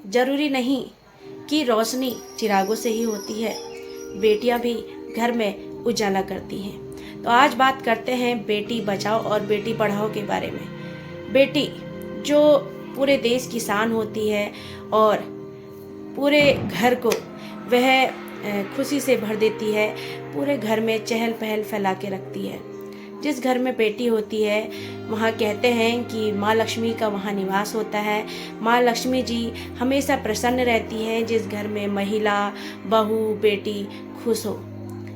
ज़रूरी नहीं कि रोशनी चिरागों से ही होती है, बेटियां भी घर में उजाला करती हैं। तो आज बात करते हैं बेटी बचाओ और बेटी पढ़ाओ के बारे में। बेटी जो पूरे देश की शान होती है और पूरे घर को वह खुशी से भर देती है, पूरे घर में चहल पहल फैला के रखती है। जिस घर में बेटी होती है वहाँ कहते हैं कि माँ लक्ष्मी का वहाँ निवास होता है। माँ लक्ष्मी जी हमेशा प्रसन्न रहती हैं जिस घर में महिला, बहू, बेटी खुश हो।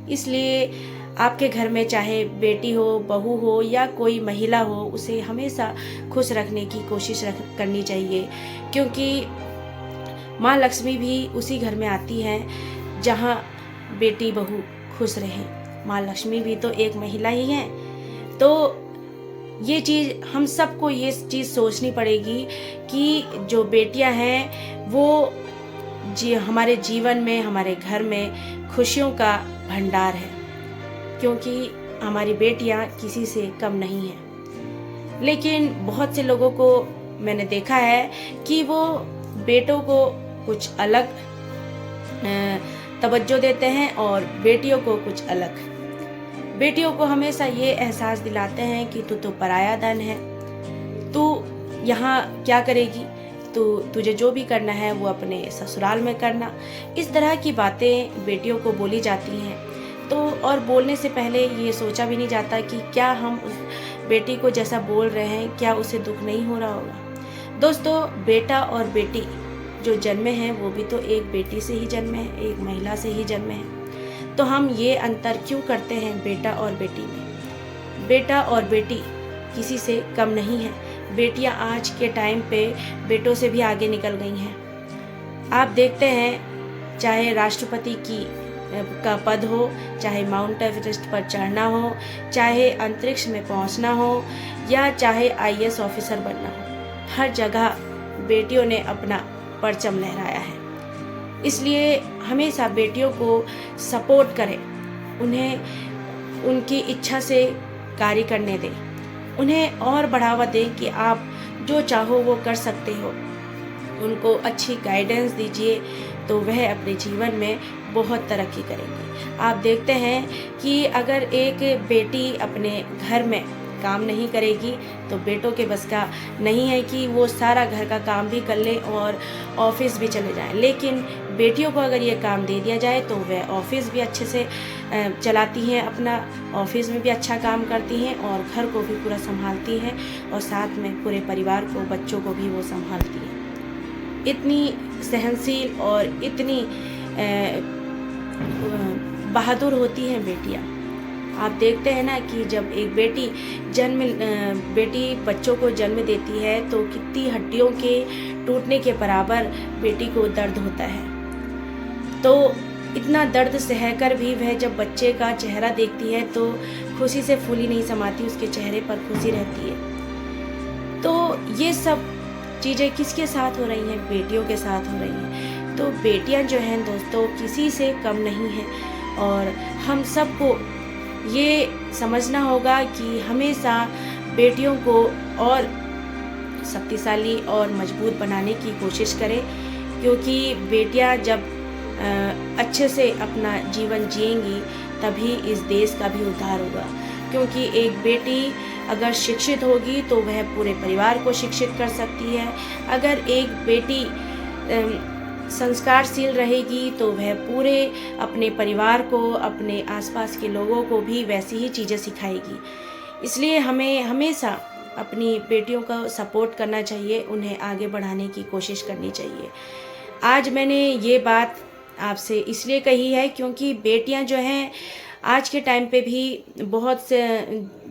इसलिए आपके घर में चाहे बेटी हो, बहू हो या कोई महिला हो, उसे हमेशा खुश रखने की कोशिश करनी चाहिए, क्योंकि माँ लक्ष्मी भी उसी घर में आती हैं जहाँ बेटी बहू खुश रहे। माँ लक्ष्मी भी तो एक महिला ही है। तो ये चीज़ हम सबको ये चीज़ सोचनी पड़ेगी कि जो बेटियां हैं वो हमारे जीवन में, हमारे घर में खुशियों का भंडार है, क्योंकि हमारी बेटियां किसी से कम नहीं हैं। लेकिन बहुत से लोगों को मैंने देखा है कि वो बेटों को कुछ अलग तवज्जो देते हैं और बेटियों को कुछ अलग। बेटियों को हमेशा ये एहसास दिलाते हैं कि तू तो पराया धन है, तू यहाँ क्या करेगी, तुझे जो भी करना है वो अपने ससुराल में करना। इस तरह की बातें बेटियों को बोली जाती हैं। तो और बोलने से पहले ये सोचा भी नहीं जाता कि क्या हम उस बेटी को जैसा बोल रहे हैं क्या उसे दुख नहीं हो रहा होगा। दोस्तों, बेटा और बेटी जो जन्मे हैं वो भी तो एक बेटी से ही जन्मे हैं, एक महिला से ही जन्मे हैं। तो हम ये अंतर क्यों करते हैं बेटा और बेटी में? बेटा और बेटी किसी से कम नहीं है। बेटियां आज के टाइम पे बेटों से भी आगे निकल गई हैं। आप देखते हैं, चाहे राष्ट्रपति का पद हो, चाहे माउंट एवरेस्ट पर चढ़ना हो, चाहे अंतरिक्ष में पहुंचना हो, या चाहे IAS ऑफिसर बनना हो, हर जगह बेटियों ने अपना परचम लहराया है। इसलिए हमेशा बेटियों को सपोर्ट करें, उन्हें उनकी इच्छा से कार्य करने दें, उन्हें और बढ़ावा दें कि आप जो चाहो वो कर सकते हो। उनको अच्छी गाइडेंस दीजिए तो वह अपने जीवन में बहुत तरक्की करेंगे। आप देखते हैं कि अगर एक बेटी अपने घर में काम नहीं करेगी तो बेटों के बस का नहीं है कि वो सारा घर का काम भी कर ले और ऑफिस भी चले जाएं। लेकिन बेटियों को अगर ये काम दे दिया जाए तो वह ऑफिस भी अच्छे से चलाती हैं, अपना ऑफिस में भी अच्छा काम करती हैं और घर को भी पूरा संभालती हैं और साथ में पूरे परिवार को, बच्चों को भी वो संभालती हैं। इतनी सहनशील और इतनी बहादुर होती हैं बेटियाँ। आप देखते हैं ना कि जब एक बेटी बच्चों को जन्म देती है तो कितनी हड्डियों के टूटने के बराबर बेटी को दर्द होता है। तो इतना दर्द सहकर भी वह जब बच्चे का चेहरा देखती है तो खुशी से फूली नहीं समाती, उसके चेहरे पर खुशी रहती है। तो ये सब चीज़ें किसके साथ हो रही हैं? बेटियों के साथ हो रही हैं। तो बेटियां जो हैं दोस्तों किसी से कम नहीं हैं और हम सबको ये समझना होगा कि हमेशा बेटियों को और शक्तिशाली और मजबूत बनाने की कोशिश करें, क्योंकि बेटियां जब अच्छे से अपना जीवन जिएंगी तभी इस देश का भी उद्धार होगा। क्योंकि एक बेटी अगर शिक्षित होगी तो वह पूरे परिवार को शिक्षित कर सकती है। अगर एक बेटी संस्कारशील रहेगी तो वह पूरे अपने परिवार को, अपने आसपास के लोगों को भी वैसी ही चीज़ें सिखाएगी। इसलिए हमें हमेशा अपनी बेटियों का सपोर्ट करना चाहिए, उन्हें आगे बढ़ाने की कोशिश करनी चाहिए। आज मैंने ये बात आपसे इसलिए कही है क्योंकि बेटियां जो हैं आज के टाइम पे भी बहुत से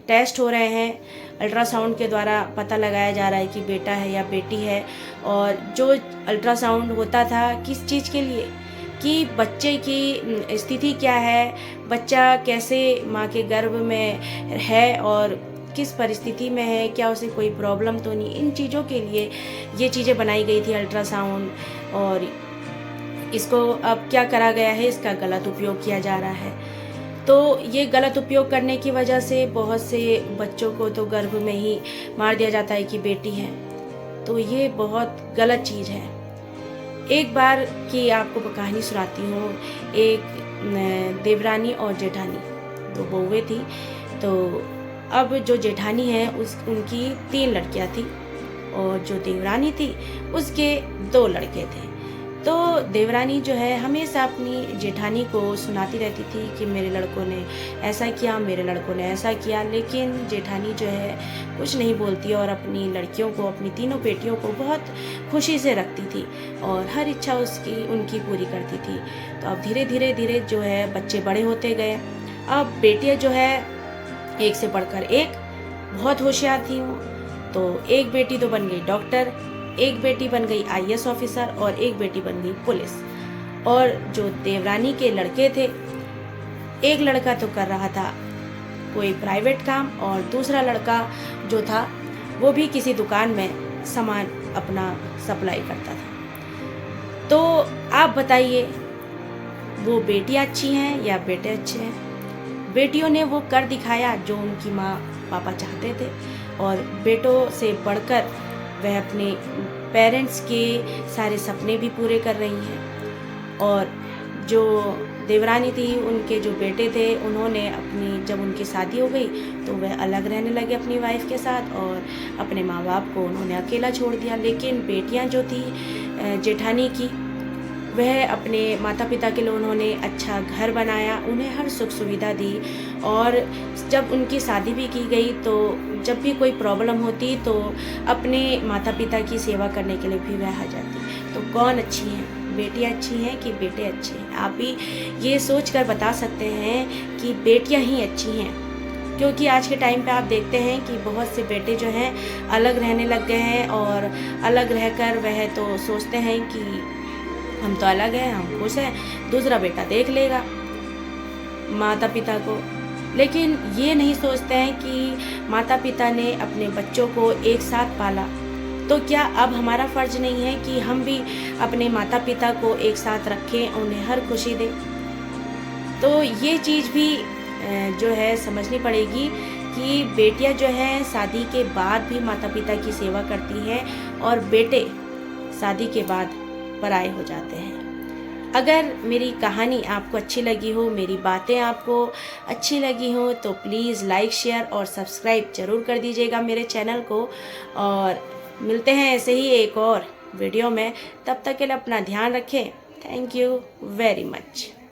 टेस्ट हो रहे हैं, अल्ट्रासाउंड के द्वारा पता लगाया जा रहा है कि बेटा है या बेटी है। और जो अल्ट्रासाउंड होता था किस चीज़ के लिए, कि बच्चे की स्थिति क्या है, बच्चा कैसे माँ के गर्भ में है और किस परिस्थिति में है, क्या उसे कोई प्रॉब्लम तो नहीं, इन चीज़ों के लिए ये चीज़ें बनाई गई थी अल्ट्रासाउंड। और इसको अब क्या करा गया है, इसका गलत उपयोग किया जा रहा है। तो ये गलत उपयोग करने की वजह से बहुत से बच्चों को तो गर्भ में ही मार दिया जाता है कि बेटी है। तो ये बहुत गलत चीज़ है। एक बार की आपको कहानी सुनाती हूँ। एक देवरानी और जेठानी, दो बहुएं थी। तो अब जो जेठानी है उनकी 3 लड़कियाँ थी और जो देवरानी थी उसके 2 लड़के थे। तो देवरानी जो है हमेशा अपनी जेठानी को सुनाती रहती थी कि मेरे लड़कों ने ऐसा किया, मेरे लड़कों ने ऐसा किया, लेकिन जेठानी जो है कुछ नहीं बोलती और अपनी लड़कियों को, अपनी तीनों बेटियों को बहुत खुशी से रखती थी और हर इच्छा उनकी पूरी करती थी। तो अब धीरे धीरे जो है बच्चे बड़े होते गए। अब बेटियां जो है एक से बढ़कर एक बहुत होशियार थी वो। तो एक बेटी तो बन गई डॉक्टर, एक बेटी बन गई IAS ऑफिसर और एक बेटी बन गई पुलिस। और जो देवरानी के लड़के थे, एक लड़का तो कर रहा था कोई प्राइवेट काम और दूसरा लड़का जो था वो भी किसी दुकान में सामान अपना सप्लाई करता था। तो आप बताइए, वो बेटियां अच्छी हैं या बेटे अच्छे हैं? बेटियों ने वो कर दिखाया जो उनकी माँ पापा चाहते थे और बेटों से बढ़कर वह अपने पेरेंट्स के सारे सपने भी पूरे कर रही हैं। और जो देवरानी थी, उनके जो बेटे थे, उन्होंने जब उनकी शादी हो गई तो वह अलग रहने लगे अपनी वाइफ के साथ और अपने माँ बाप को उन्होंने अकेला छोड़ दिया। लेकिन बेटियां जो थी जेठानी की, वह अपने माता पिता के लिए उन्होंने अच्छा घर बनाया, उन्हें हर सुख सुविधा दी। और जब उनकी शादी भी की गई तो जब भी कोई प्रॉब्लम होती तो अपने माता पिता की सेवा करने के लिए भी वह आ जाती। तो कौन अच्छी हैं, बेटियां अच्छी हैं कि बेटे अच्छे हैं? आप भी ये सोच कर बता सकते हैं कि बेटियां ही अच्छी हैं, क्योंकि आज के टाइम पे आप देखते हैं कि बहुत से बेटे जो हैं अलग रहने लग गए हैं और अलग रहकर वह तो सोचते हैं कि हम तो अलग हैं, हम खुश हैं, दूसरा बेटा देख लेगा माता पिता को। लेकिन ये नहीं सोचते हैं कि माता पिता ने अपने बच्चों को एक साथ पाला, तो क्या अब हमारा फ़र्ज़ नहीं है कि हम भी अपने माता पिता को एक साथ रखें, उन्हें हर खुशी दें? तो ये चीज़ भी जो है समझनी पड़ेगी कि बेटियां जो हैं शादी के बाद भी माता पिता की सेवा करती हैं और बेटे शादी के बाद पराए हो जाते हैं। अगर मेरी कहानी आपको अच्छी लगी हो, मेरी बातें आपको अच्छी लगी हो, तो प्लीज़ लाइक, शेयर और सब्सक्राइब ज़रूर कर दीजिएगा मेरे चैनल को। और मिलते हैं ऐसे ही एक और वीडियो में। तब तक के लिए अपना ध्यान रखें। Thank you very much.